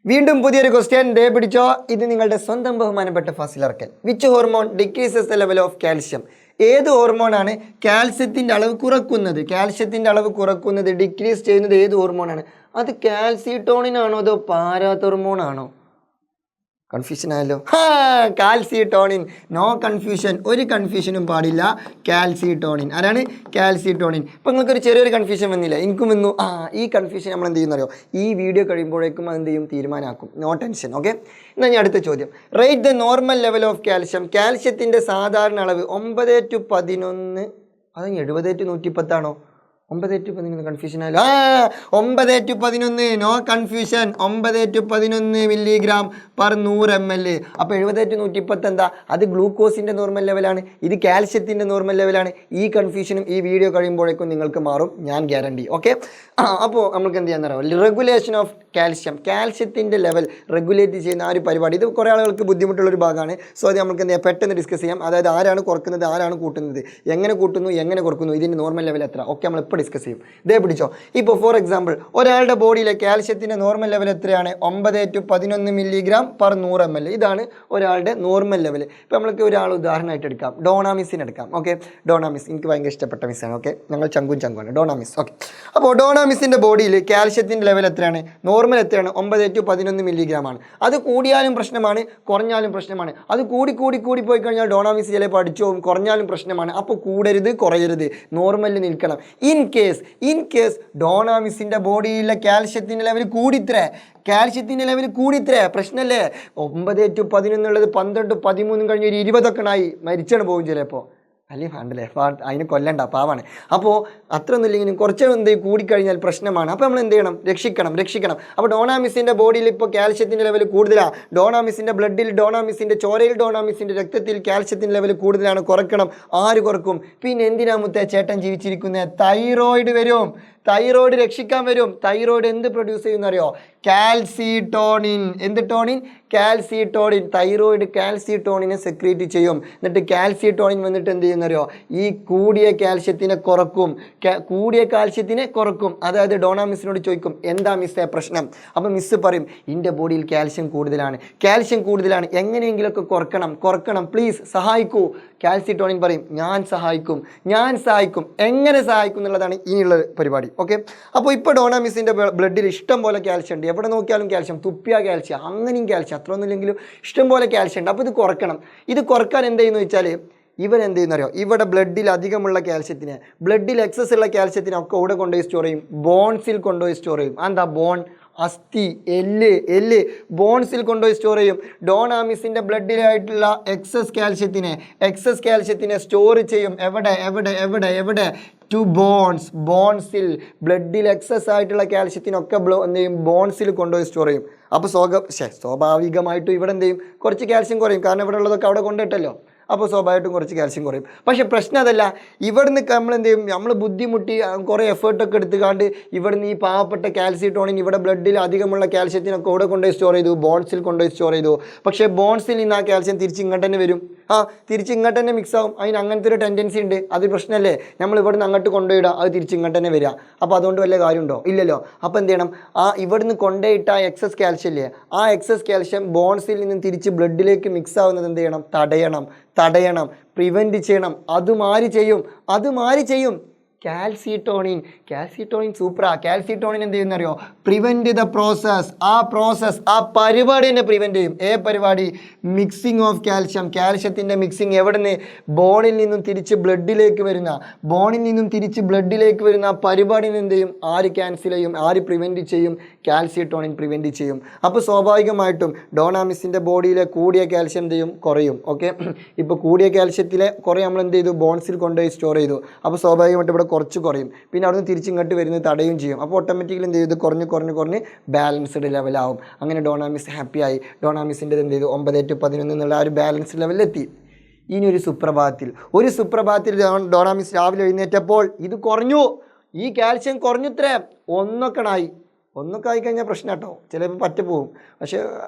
വീണ്ടും പുതിയൊരു question day പിടിച്ചോ. ഇത് നിങ്ങളുടെ സ്വന്തം ബഹുമാനപ്പെട്ട ഫസിലർക്കൽ. Which hormone decreases the level of calcium? ഏത് ഹോർമോണാണ് കാൽസ്യത്തിൻ്റെ അളവ് കുറക്കുന്നത് ഡിക്രീസ് ചെയ്യുന്നത് ഏത് ഹോർമോണാണ്? അത് കാൽസിട്ടോണിൻ ആണോ അതോ പാരാതെർമോൺ ആണോ? കൺഫ്യൂഷൻ ആയല്ലോ. കാൽസിട്ടോണിൻ. നോ കൺഫ്യൂഷൻ, ഒരു കൺഫ്യൂഷനും പാടില്ല. കാൽസിട്ടോണിൻ. ആരാണ്? കാൽസിട്ടോണിൻ. ഇപ്പം നിങ്ങൾക്കൊരു ചെറിയൊരു കൺഫ്യൂഷൻ വന്നില്ല, എനിക്കും വന്നു. ഈ കൺഫ്യൂഷൻ നമ്മൾ എന്ത് ചെയ്യുന്നറിയോ, ഈ വീഡിയോ കഴിയുമ്പോഴേക്കും അത് എന്ത് ചെയ്യും, തീരുമാനമാക്കും. No tension. ഓക്കെ, എന്നാൽ ഞാൻ അടുത്ത ചോദ്യം. Rate the normal level of calcium. കാൽഷ്യത്തിൻ്റെ സാധാരണ അളവ് 9:11. അത് 70:110 9:11 കൺഫ്യൂഷൻ ആയാലോ. 9:11. No confusion. 9:11 milligram per 100 ml. അപ്പോൾ 70:110 എന്താ? അത് ഗ്ലൂക്കോസിൻ്റെ നോർമൽ ലെവലാണ്, ഇത് കാൽഷ്യത്തിൻ്റെ നോർമൽ ലെവലാണ്. ഈ കൺഫ്യൂഷനും ഈ വീഡിയോ കഴിയുമ്പോഴേക്കും നിങ്ങൾക്ക് മാറും, ഞാൻ ഗ്യാരണ്ടി. ഓക്കെ, അപ്പോൾ നമുക്ക് എന്ത് ചെയ്യാൻ റെഗുലേഷൻ ഓഫ് കാൽഷ്യത്തിൻ്റെ ലെവൽ റെഗുലേറ്റ് ചെയ്യുന്ന ആ ഒരു പരിപാടി. ഇത് കുറേ ആളുകൾക്ക് ബുദ്ധിമുട്ടുള്ളൊരു ഭാഗമാണ്. സോ അത് നമുക്ക് എന്ത് ചെയ്യാം, പെട്ടെന്ന് ഡിസ്കസ് ചെയ്യാം. അതായത് ആരാണ് കുറക്കുന്നത്, ആരാണ് കൂട്ടുന്നത്, എങ്ങനെ കൂട്ടുന്നു, എങ്ങനെ കുറക്കുന്നു, ഇതിൻ്റെ നോർമൽ ലെവൽ എത്ര, ഒക്കെ നമ്മൾ ഇപ്പോൾ ഡിസ്കസ് ചെയ്യും. ഇതേ പിടിച്ചോ. ഇപ്പോൾ ഫോർ എക്സാമ്പിൾ, ഒരാളുടെ ബോഡിയിലെ കാൽഷ്യത്തിൻ്റെ നോർമൽ ലെവൽ എത്രയാണ്? 9:11 മില്ലിഗ്രാം പെർ 100 ml. ഇതാണ് ഒരാളുടെ നോർമൽ ലെവൽ. ഇപ്പോൾ നമ്മൾക്ക് ഒരാൾ ഉദാഹരണമായിട്ട് എടുക്കാം, ഡോണാമിസിന് എടുക്കാം. ഓക്കെ, ഡോണാമിസ് എനിക്ക് ഭയങ്കര ഇഷ്ടപ്പെട്ട മിസ്സാണ്. ഓക്കെ, ഞങ്ങൾ ചങ്കുമാണ് ഡോണാമിസ്. ഓക്കെ, അപ്പോൾ ഡോണാമിസിൻ്റെ ബോഡിയിൽ കാൽഷ്യത്തിൻ്റെ ലെവൽ എത്രയാണ്? നോർമൽ എത്രയാണ്? 9:11 മില്ലിഗ്രാം ആണ്. അത് കൂടിയാലും പ്രശ്നമാണ്, കുറഞ്ഞാലും പ്രശ്നമാണ്. അത് കൂടി പോയി കഴിഞ്ഞാൽ ഡോണാമിസ് ചിലപ്പോൾ അടിച്ചു പോകും, കുറഞ്ഞാലും പ്രശ്നമാണ്. അപ്പോൾ കൂടരുത്, കുറയരുത്, നോർമലിൽ നിൽക്കണം. ഇൻ കേസ് ഡോണാമിസിൻ്റെ ബോഡിയിലെ കാൽഷ്യത്തിൻ്റെ ലെവൽ കൂടിത്രേ, പ്രശ്നമല്ലേ? 9:11 12 13 കഴിഞ്ഞ് ഒരു 20 ആയി മരിച്ചാണ് പോകും ചിലപ്പോൾ. അല്ലെങ്കിൽ വേണ്ടല്ലേ, അതിന് കൊല്ലണ്ട, പാവാണ്. അപ്പോൾ അത്ര ഒന്നുമില്ലെങ്കിലും കുറച്ച് എന്ത് കൂടിക്കഴിഞ്ഞാൽ പ്രശ്നമാണ്. അപ്പോൾ നമ്മൾ എന്ത് ചെയ്യണം? രക്ഷിക്കണം. അപ്പോൾ ഡോണാമിസിൻ്റെ ബോഡിയിൽ ഇപ്പോൾ കാൽഷ്യത്തിൻ്റെ ലെവൽ കൂടുതലാണ്. ഡോണാമിസിൻ്റെ ബ്ലഡിൽ, ഡോണാമിസിൻ്റെ ചോരയിൽ, ഡോണാമിസിൻ്റെ രക്തത്തിൽ കാൽഷ്യത്തിൻ്റെ ലെവൽ കൂടുതലാണ്. കുറയ്ക്കണം. ആര് കുറക്കും? പിന്നെ എന്തിനാ മുത്തേ ചേട്ടൻ ജീവിച്ചിരിക്കുന്നത്? തൈറോയിഡ് വരും. തൈറോയിഡ് രക്ഷിക്കാൻ വരും. തൈറോയിഡ് എന്ത് പ്രൊഡ്യൂസ് ചെയ്യുന്നറിയോ? കാൽസിട്ടോണിൻ. എന്ത് ടോണിൻ? കാൽസിട്ടോണിൻ. തൈറോയിഡ് കാൽസിട്ടോണിനെ സെക്രീറ്റ് ചെയ്യും. എന്നിട്ട് കാൽസിട്ടോണിൻ വന്നിട്ട് എന്ത് ചെയ്യുന്നറിയോ? ഈ കൂടിയ കാൽഷ്യത്തിനെ കുറക്കും. അതായത് ഡോണാമിസിനോട് ചോദിക്കും, എന്താ മിസ്സേ പ്രശ്നം? അപ്പോൾ മിസ്സ് പറയും, എൻ്റെ ബോഡിയിൽ കാൽഷ്യം കൂടുതലാണ്, എങ്ങനെയെങ്കിലുമൊക്കെ കുറക്കണം, പ്ലീസ് സഹായിക്കൂ. കാൽസിട്ടോണിൻ പറയും, ഞാൻ സഹായിക്കും. എങ്ങനെ സഹായിക്കും എന്നുള്ളതാണ് ഇനിയുള്ള പരിപാടി. ഓക്കെ, അപ്പോൾ ഇപ്പോൾ ഡോണാമിസിൻ്റെ ബ്ലഡിൽ ഇഷ്ടം പോലെ കാൽഷ്യം ഉണ്ട്. എവിടെ നോക്കിയാലും കാൽഷ്യം, തുപ്പിയ കാൽഷ്യം, അങ്ങനെയും കാൽഷ്യം, അത്ര ഒന്നുമില്ലെങ്കിലും ഇഷ്ടം പോലെ കാൽഷ്യം ഉണ്ട്. അപ്പോൾ ഇത് കുറക്കണം. ഇത് കുറക്കാൻ എന്ത് ചെയ്യുന്നു വെച്ചാൽ ഇവരെന്ത് ചെയ്യുന്നറിയോ? ഇവിടെ ബ്ലഡിൽ അധികമുള്ള കാൽഷ്യത്തിന്, ബ്ലഡിൽ എക്സസ് ഉള്ള കാൽഷ്യത്തിനെ ഒക്കെ ഇവിടെ കൊണ്ടുപോയി സ്റ്റോർ ചെയ്യും, ബോൺസിൽ കൊണ്ടുപോയി സ്റ്റോർ ചെയ്യും. എന്താ ബോൺ? അസ്ഥി, എല്ല് ബോൺസിൽ കൊണ്ടുപോയി സ്റ്റോർ ചെയ്യും. ഡോണാമിസിൻ്റെ ബ്ലഡിലായിട്ടുള്ള എക്സസ് കാൽഷ്യത്തിനെ സ്റ്റോർ ചെയ്യും. എവിടെ? ടു ബോൺസിൽ. ബ്ലഡിൽ എക്സസ് ആയിട്ടുള്ള കാൽഷ്യത്തിനൊക്കെ എന്ത് ചെയ്യും? ബോൺസിൽ കൊണ്ടുപോയി സ്റ്റോർ ചെയ്യും. അപ്പോൾ സ്വാഭാവികമായിട്ടും ഇവിടെ എന്ത് ചെയ്യും? കുറച്ച് കാൽഷ്യം കുറയും, കാരണം ഇവിടെ ഉള്ളതൊക്കെ അവിടെ കൊണ്ടിട്ടല്ലോ. അപ്പോൾ സ്വാഭാവികമായിട്ടും കുറച്ച് കാൽഷ്യം കുറയും. പക്ഷേ പ്രശ്നം അതല്ല. ഇവിടുന്ന് നമ്മൾ എന്ത് ചെയ്യും? നമ്മൾ ബുദ്ധിമുട്ടി കുറേ എഫേർട്ടൊക്കെ എടുത്തുകൊണ്ട് ഇവിടുന്ന് ഈ പാവപ്പെട്ട കാൽസിട്ടോണിൻ ഇവിടെ ബ്ലഡിൽ അധികമുള്ള കാൽഷ്യത്തിനൊക്കെ ഇവിടെ കൊണ്ടുപോയി സ്റ്റോർ ചെയ്തു, ബോൺസിൽ കൊണ്ടുപോയി സ്റ്റോർ ചെയ്തു. പക്ഷേ ബോൺസിൽ നിന്ന് ആ കാൽഷ്യം തിരിച്ച് ഇങ്ങോട്ട് തന്നെ വരും. തിരിച്ച് ഇങ്ങോട്ട് തന്നെ മിക്സ് ആവും. അതിന് അങ്ങനത്തെ ഒരു ടെൻഡൻസി ഉണ്ട്. അത് പ്രശ്നമല്ലേ? നമ്മൾ ഇവിടുന്ന് അങ്ങോട്ട് കൊണ്ടുപോയിടുക, അത് തിരിച്ച് ഇങ്ങോട്ട് തന്നെ വരിക. അപ്പോൾ അതുകൊണ്ട് വല്ല കാര്യമുണ്ടോ? ഇല്ലല്ലോ. അപ്പോൾ എന്ത് ചെയ്യണം? ഇവിടുന്ന് കൊണ്ടുപോയിട്ട എക്സസ് കാൽഷ്യം ഇല്ലേ, ആ എക്സസ് കാൽഷ്യം ബോൺസിൽ നിന്നും തിരിച്ച് ബ്ലഡിലേക്ക് മിക്സ് ആവുന്നത് എന്ത് ചെയ്യണം? തടയണം, പ്രിവെൻറ്റ് ചെയ്യണം. അതുമാരി ചെയ്യും കാൽസിട്ടോണിൻ സൂപ്പറാ. കാൽസിട്ടോണിൻ എന്ത് ചെയ്യുന്നറിയോ? Prevent the process. ആ പരിപാടി തന്നെ പ്രിവെൻറ്റ് ചെയ്യും. പരിപാടി? മിക്സിംഗ് ഓഫ് കാൽഷ്യത്തിൻ്റെ മിക്സിങ്. എവിടുന്ന്? ബോണിൽ നിന്നും തിരിച്ച് ബ്ലഡിലേക്ക് വരുന്ന ആ പരിപാടി എന്ത് ചെയ്യും? ആര് ക്യാൻസൽ ചെയ്യും? ആര് പ്രിവെൻറ്റ് ചെയ്യും? കാൽസിട്ടോണിൻ പ്രിവെൻറ്റ് ചെയ്യും. അപ്പോൾ സ്വാഭാവികമായിട്ടും ഡോണാമിസിൻ്റെ ബോഡിയിലെ കൂടിയ കാൽഷ്യം എന്ത് ചെയ്യും? കുറയും. ഓക്കെ, ഇപ്പോൾ കൂടിയ കാൽഷ്യത്തിലെ കുറേ നമ്മൾ എന്ത് ചെയ്തു? ബോൺസിൽ കൊണ്ടുപോയി സ്റ്റോർ ചെയ്തു. അപ്പോൾ സ്വാഭാവികമായിട്ട് ഇവിടെ കുറച്ച് കുറയും. പിന്നെ അവിടുന്ന് തിരിച്ചിങ്ങോട്ട് വരുന്നത് തടയും ചെയ്യും. അപ്പോൾ ഓട്ടോമാറ്റിക്കലി എന്ത് ചെയ്തു? കുറഞ്ഞ് ബാലൻസ്ഡ് ലെവലാവും. അങ്ങനെ ഡോണാമിസ് ഹാപ്പിയായി. ഡോണാമിസിൻ്റെ എന്ത് ചെയ്തു? 9:11 എന്നുള്ള ആ ഒരു ബാലൻസ്ഡ് ലെവലിലെത്തി. ഇനി ഒരു സുപ്രഭാതത്തിൽ ഡോണാമിസ് രാവിലെ എഴുന്നേറ്റപ്പോൾ ഇത് കുറഞ്ഞു. ഈ കാൽഷ്യം കുറഞ്ഞുത്രേ, 1 ആയി. ഒന്നൊക്കെ ആയിക്കഴിഞ്ഞാൽ പ്രശ്നം കേട്ടോ, ചിലപ്പോൾ പറ്റ പോകും. പക്ഷേ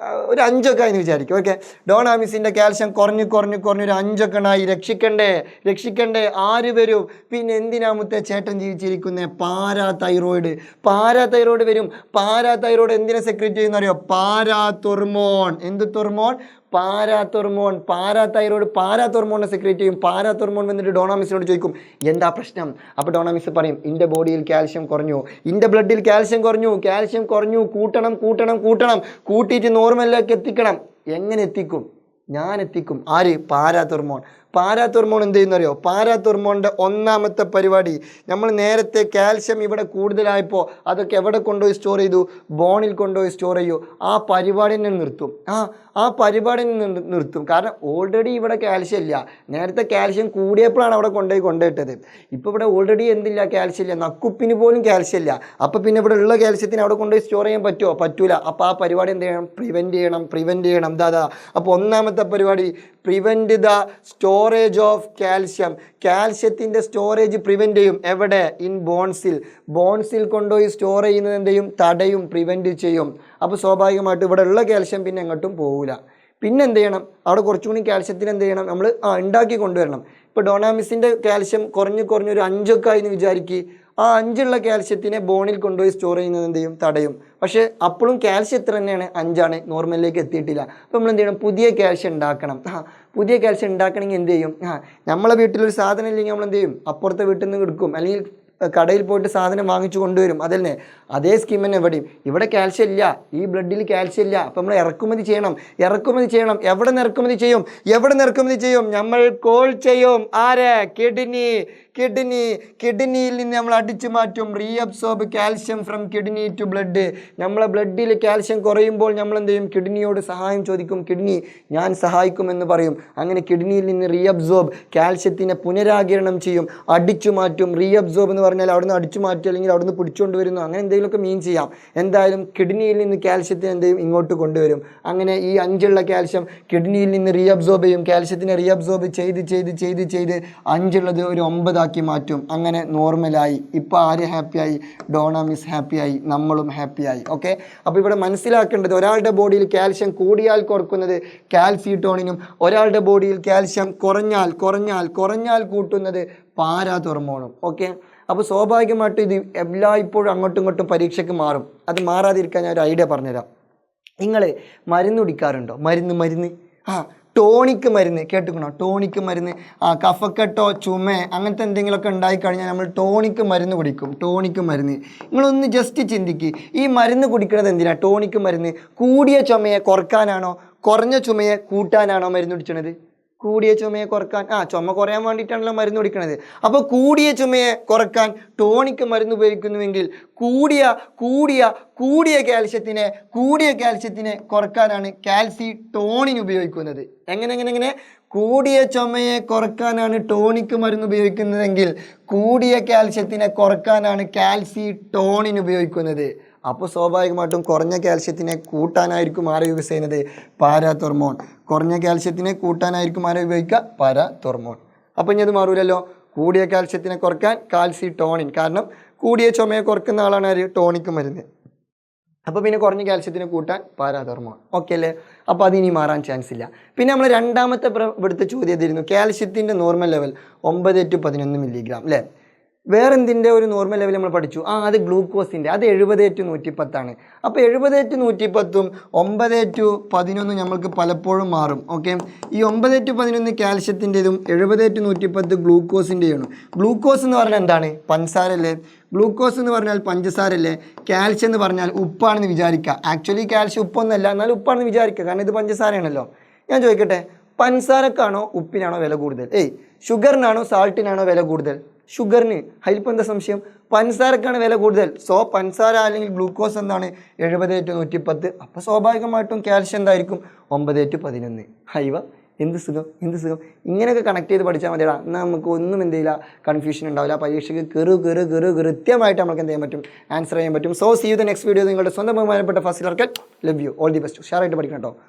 ഒരു 5 ആയെന്ന് വിചാരിക്കും. ഓക്കെ, ഡോണ മിസ്സിൻ്റെ കാൽഷ്യം കുറഞ്ഞ് ഒരു 5 ആയി. രക്ഷിക്കണ്ടേ ആര് വരും? പിന്നെ എന്തിനാ മുത്തേ ചേട്ടൻ ജീവിച്ചിരിക്കുന്നത്? പാരാതൈറോയിഡ് വരും. പാരാതൈറോയിഡ് എന്തിനെ സെക്രീറ്റ് ചെയ്യുന്ന അറിയോ? പാരാതൊർമോൺ. എന്ത് തെർമോൺ? പാരാതൈറോയിഡ് സെക്രീറ്റ് ചെയ്യും. പാരാതൊർമോൺ വന്നിട്ട് ഡോണ മിസ്സിനോട് ചോദിക്കും എന്താ പ്രശ്നം? അപ്പോൾ ഡോണ മിസ് പറയും എൻ്റെ ബോഡിയിൽ കാൽഷ്യം കുറഞ്ഞു, എൻ്റെ ബ്ലഡിൽ കാൽഷ്യം കുറഞ്ഞു, കൂട്ടണം, കൂട്ടിയിട്ട് നോർമലിലേക്ക് എത്തിക്കണം. എങ്ങനെ എത്തിക്കും? ഞാൻ എത്തിക്കും. ആര്? പാരാതൊർമോൺ എന്ത് ചെയ്യുന്ന അറിയോ? പാരാതൊർമോണിൻ്റെ ഒന്നാമത്തെ പരിപാടി, നമ്മൾ നേരത്തെ കാൽഷ്യം ഇവിടെ കൂടുതലായപ്പോൾ അതൊക്കെ എവിടെ കൊണ്ടുപോയി സ്റ്റോർ ചെയ്തു? ബോണിൽ കൊണ്ടുപോയി സ്റ്റോർ ചെയ്യൂ. ആ പരിപാടി തന്നെ നിർത്തും. കാരണം ഓൾറെഡി ഇവിടെ കാൽഷ്യം ഇല്ല. നേരത്തെ കാൽഷ്യം കൂടിയപ്പോഴാണ് അവിടെ കൊണ്ടുപോയിട്ടത്. ഇപ്പോൾ ഇവിടെ ഓൾറെഡി എന്തില്ല? കാൽഷ്യം ഇല്ല. നക്കുപ്പിന് പോലും കാൽഷ്യം ഇല്ല. അപ്പോൾ പിന്നെ ഇവിടെ ഉള്ള കാൽഷ്യത്തിന് അവിടെ കൊണ്ടുപോയി സ്റ്റോർ ചെയ്യാൻ പറ്റുമോ? പറ്റൂല. അപ്പോൾ ആ പരിപാടി എന്ത് ചെയ്യണം? പ്രിവെൻറ്റ് ചെയ്യണം. അപ്പോൾ ഒന്നാമത്തെ പരിപാടി prevent the storage of calcium. കാൽഷ്യത്തിൻ്റെ സ്റ്റോറേജ് പ്രിവെൻറ്റ് ചെയ്യും. എവിടെ? ഇൻ ബോൺസിൽ കൊണ്ടുപോയി സ്റ്റോർ ചെയ്യുന്നത് എന്ത് ചെയ്യും? തടയും, പ്രിവെൻറ്റ് ചെയ്യും. അപ്പോൾ സ്വാഭാവികമായിട്ടും ഇവിടെ ഉള്ള കാൽഷ്യം പിന്നെ എങ്ങോട്ടും പോകില്ല. പിന്നെ എന്ത് ചെയ്യണം? അവിടെ കുറച്ചുകൂടി കാൽഷ്യത്തിന് എന്ത് ചെയ്യണം? നമ്മൾ ഉണ്ടാക്കി കൊണ്ടുവരണം. ഇപ്പോൾ ഡോണ മിസ്സിൻ്റെ കാൽഷ്യം കുറഞ്ഞ് ഒരു 5 ആയി എന്ന് വിചാരിക്കുക. ആ 5 കാൽഷ്യത്തിനെ ബോണിൽ കൊണ്ടുപോയി സ്റ്റോർ ചെയ്യുന്നത് എന്ത് ചെയ്യും? തടയും. പക്ഷേ അപ്പോഴും കാൽഷ്യം എത്ര തന്നെയാണ്? 5 നോർമലിലേക്ക് എത്തിയിട്ടില്ല. അപ്പോൾ നമ്മൾ എന്ത് ചെയ്യണം? പുതിയ കാൽഷ്യം ഉണ്ടാക്കണം. പുതിയ കാൽഷ്യം ഉണ്ടാക്കണമെങ്കിൽ എന്ത് ചെയ്യും? നമ്മളെ വീട്ടിലൊരു സാധനം ഇല്ലെങ്കിൽ നമ്മൾ എന്ത് ചെയ്യും? അപ്പുറത്തെ വീട്ടിൽ നിന്ന് എടുക്കും, അല്ലെങ്കിൽ കടയിൽ പോയിട്ട് സാധനം വാങ്ങിച്ചു കൊണ്ടുവരും. അതല്ലേ? അതേ സ്കീം തന്നെ ഇവിടെയും. ഇവിടെ കാൽഷ്യം ഇല്ല, ഈ ബ്ലഡിൽ കാൽഷ്യം ഇല്ല. അപ്പോൾ നമ്മൾ ഇറക്കുമതി ചെയ്യണം. എവിടെ നിന്ന് ഇറക്കുമതി ചെയ്യും? നമ്മൾ കോൾ ചെയ്യും. ആരെ? കിഡ്നിയിൽ നിന്ന് നമ്മൾ അടിച്ചു മാറ്റും. Reabsorb calcium from kidney to blood. നമ്മളെ ബ്ലഡിൽ കാൽഷ്യം കുറയുമ്പോൾ നമ്മൾ എന്ത് ചെയ്യും? കിഡ്നിയോട് സഹായം ചോദിക്കും. കിഡ്നി ഞാൻ സഹായിക്കുമെന്ന് പറയും. അങ്ങനെ കിഡ്നിയിൽ നിന്ന് റീഅബ്സോർബ് കാൽഷ്യത്തിനെ പുനരാകിരണം ചെയ്യും, അടിച്ചു മാറ്റും. റീഅബ്സോർബ് എന്ന് പറഞ്ഞാൽ അവിടുന്ന് അടിച്ചു മാറ്റും, അല്ലെങ്കിൽ അവിടുന്ന് പിടിച്ചുകൊണ്ട് വരുന്നു, അങ്ങനെ എന്തെങ്കിലുമൊക്കെ മീൻ ചെയ്യാം. എന്തായാലും കിഡ്നിയിൽ നിന്ന് കാൽഷ്യത്തിന് എന്ത് ചെയ്യും? ഇങ്ങോട്ട് കൊണ്ടുവരും. അങ്ങനെ ഈ 5 കാൽഷ്യം കിഡ്നിയിൽ നിന്ന് റീഅബ്സോർബ് ചെയ്യും. കാൽഷ്യത്തിനെ റീഅബ്സോർബ് ചെയ്ത് 5 ഒരു 9 ആക്കി മാറ്റും. അങ്ങനെ നോർമലായി. ഇപ്പോൾ ആര് ഹാപ്പിയായി? ഡോണ മിസ് ഹാപ്പിയായി, നമ്മളും ഹാപ്പിയായി. ഓക്കെ, അപ്പോൾ ഇവിടെ മനസ്സിലാക്കേണ്ടത്, ഒരാളുടെ ബോഡിയിൽ കാൽഷ്യം കൂടിയാൽ കുറക്കുന്നത് കാൽസിട്ടോണിനും, ഒരാളുടെ ബോഡിയിൽ കാൽഷ്യം കുറഞ്ഞാൽ കൂട്ടുന്നത് പാരാതൊർമോണും. ഓക്കെ, അപ്പോൾ സ്വാഭാവികമായിട്ടും ഇത് എല്ലായ്പ്പോഴും അങ്ങോട്ടും ഇങ്ങോട്ടും പരീക്ഷയ്ക്ക് മാറും. അത് മാറാതിരിക്കാൻ ഞാൻ ഒരു ഐഡിയ പറഞ്ഞുതരാം. നിങ്ങൾ മരുന്ന് കുടിക്കാറുണ്ടോ? മരുന്ന് ടോണിക്ക് മരുന്ന് കേട്ടിക്കണോ? ടോണിക്ക് മരുന്ന് കഫക്കെട്ടോ ചുമ അങ്ങനത്തെ എന്തെങ്കിലുമൊക്കെ ഉണ്ടായിക്കഴിഞ്ഞാൽ നമ്മൾ ടോണിക്ക് മരുന്ന് കുടിക്കും. നിങ്ങളൊന്ന് ജസ്റ്റ് ചിന്തിക്കുക, ഈ മരുന്ന് കുടിക്കുന്നത് എന്തിനാ? ടോണിക്ക് മരുന്ന് കൂടിയ ചുമയെ കുറക്കാനാണോ കുറഞ്ഞ ചുമയെ കൂട്ടാനാണോ മരുന്ന് കുടിക്കണത്? കൂടിയ ചുമയെ കുറക്കാൻ, ചുമ കുറയാൻ വേണ്ടിയിട്ടാണല്ലോ മരുന്ന് കുടിക്കണത്. അപ്പോൾ കൂടിയ ചുമയെ കുറക്കാൻ ടോണിക്ക് മരുന്ന് ഉപയോഗിക്കുന്നുവെങ്കിൽ കൂടിയ കാൽഷ്യത്തിനെ കുറക്കാനാണ് കാൽസിട്ടോണിൻ ഉപയോഗിക്കുന്നത്. എങ്ങനെ? കൂടിയ ചുമയെ കുറക്കാനാണ് ടോണിക്ക് മരുന്ന് ഉപയോഗിക്കുന്നതെങ്കിൽ കൂടിയ കാൽഷ്യത്തിനെ കുറക്കാനാണ് കാൽസിട്ടോണിൻ ഉപയോഗിക്കുന്നത്. അപ്പോൾ സ്വാഭാവികമായിട്ടും കുറഞ്ഞ കാൽഷ്യത്തിനെ കൂട്ടാനായിരിക്കും ആരെ യൂസ് ചെയ്യുന്നത്? പാരാതൊർമോൺ. കുറഞ്ഞ കാൽഷ്യത്തിനെ കൂട്ടാനായിരിക്കും ആരെ ഉപയോഗിക്കുക? പാരാതൊർമോൺ. അപ്പോൾ ഇനി അത് മാറൂലല്ലോ. കൂടിയ കാൽഷ്യത്തിനെ കുറക്കാൻ കാൽസിട്ടോണിൻ. കാരണം കൂടിയ ചുമയെ കുറക്കുന്ന ആളാണ് ആര്? ടോണിക്ക് മരുന്ന്. അപ്പോൾ പിന്നെ കുറഞ്ഞ കാൽഷ്യത്തിനെ കൂട്ടാൻ പാരാതൊർമോൺ. ഓക്കെ അല്ലേ? അപ്പോൾ അതിനി മാറാൻ ചാൻസ് ഇല്ല. പിന്നെ നമ്മൾ രണ്ടാമത്തെ ഇവിടുത്തെ ചോദ്യം എതിരുന്നു, കാൽഷ്യത്തിൻ്റെ നോർമൽ ലെവൽ 9 to 11 മില്ലിഗ്രാം അല്ലേ? വേറെ എന്തിൻ്റെ ഒരു നോർമൽ ലെവൽ നമ്മൾ പഠിച്ചു? അത് ഗ്ലൂക്കോസിൻ്റെ. അത് 70 to 110 അപ്പോൾ 70 to 110 9 to 11 നമ്മൾക്ക് പലപ്പോഴും മാറും. ഓക്കെ, ഈ 9 to 11 കാൽഷ്യത്തിൻ്റെതും 70 to 110 ഗ്ലൂക്കോസിൻ്റെയാണ്. ഗ്ലൂക്കോസ് എന്ന് പറഞ്ഞാൽ എന്താണ്? പഞ്ചസാരല്ലേ? ഗ്ലൂക്കോസ് എന്ന് പറഞ്ഞാൽ പഞ്ചസാരല്ലേ? കാൽഷ്യം എന്ന് പറഞ്ഞാൽ ഉപ്പാണെന്ന് വിചാരിക്കുക. ആക്ച്വലി കാൽഷ്യം ഉപ്പൊന്നല്ല, എന്നാൽ ഉപ്പാണെന്ന് വിചാരിക്കുക, കാരണം ഇത് പഞ്ചസാരയാണല്ലോ. ഞാൻ ചോദിക്കട്ടെ, പഞ്ചസാരക്കാണോ ഉപ്പിനാണോ വില കൂടുതൽ? ഷുഗറിനാണോ സാൾട്ടിനാണോ വില കൂടുതൽ? ഷുഗറിന്. അതിലിപ്പോൾ എന്താ സംശയം? പഞ്ചസാരക്കാണ് വില കൂടുതൽ. സോ പഞ്ചസാര അല്ലെങ്കിൽ ഗ്ലൂക്കോസ് എന്താണ്? 70 to 110. അപ്പോൾ സ്വാഭാവികമായിട്ടും കാൽഷ്യം എന്തായിരിക്കും? 9 to 11. ഹൈവ, എന്ത് സുഖം. ഇങ്ങനെയൊക്കെ കണക്ട് ചെയ്ത് പഠിച്ചാൽ മതിയാ. എന്നാൽ നമുക്ക് ഒന്നും എന്ത് ചെയ്യില്ല, കൺഫ്യൂഷൻ ഉണ്ടാവില്ല. പരീക്ഷയ്ക്ക് കൃത്യമായിട്ട് നമുക്ക് എന്ത് ചെയ്യാൻ പറ്റും? ആൻസർ ചെയ്യാൻ പറ്റും. So see you the next video. നിങ്ങളുടെ സ്വന്തം ബഹുമാനപ്പെട്ട Fasil Arakkal. Love you. All the best. Share ആയിട്ട് പഠിക്കണം കേട്ടോ.